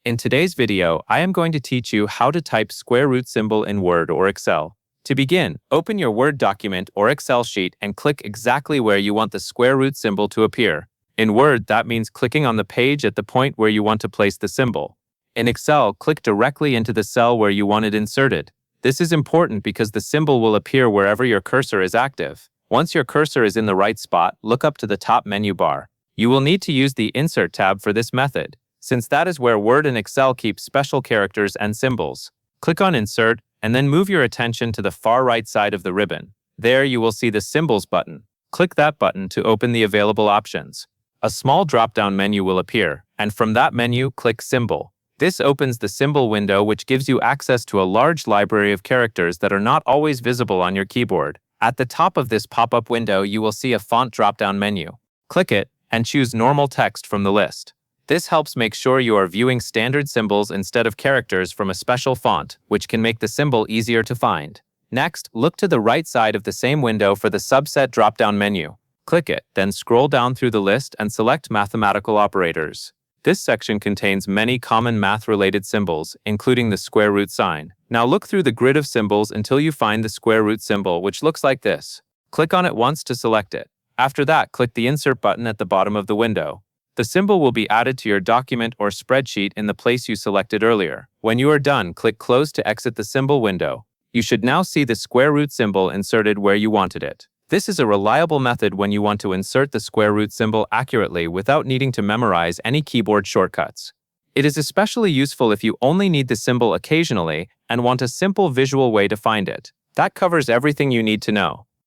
In today's video, I am going to teach you how to type square root symbol in Word or Excel. To begin, open your Word document or Excel sheet and click exactly where you want the square root symbol to appear. In Word, that means clicking on the page at the point where you want to place the symbol. In Excel, click directly into the cell where you want it inserted. This is important because the symbol will appear wherever your cursor is active. Once your cursor is in the right spot, look up to the top menu bar. You will need to use the Insert tab for this method, since that is where Word and Excel keep special characters and symbols. Click on Insert, and then move your attention to the far right side of the ribbon. There you will see the Symbols button. Click that button to open the available options. A small drop-down menu will appear, and from that menu, click Symbol. This opens the symbol window, which gives you access to a large library of characters that are not always visible on your keyboard. At the top of this pop-up window, you will see a font drop-down menu. Click it, and choose normal text from the list. This helps make sure you are viewing standard symbols instead of characters from a special font, which can make the symbol easier to find. Next, look to the right side of the same window for the subset drop-down menu. Click it, then scroll down through the list and select Mathematical Operators. This section contains many common math-related symbols, including the square root sign. Now look through the grid of symbols until you find the square root symbol, which looks like this. Click on it once to select it. After that, click the Insert button at the bottom of the window. The symbol will be added to your document or spreadsheet in the place you selected earlier. When you are done, click Close to exit the symbol window. You should now see the square root symbol inserted where you wanted it. This is a reliable method when you want to insert the square root symbol accurately without needing to memorize any keyboard shortcuts. It is especially useful if you only need the symbol occasionally and want a simple visual way to find it. That covers everything you need to know.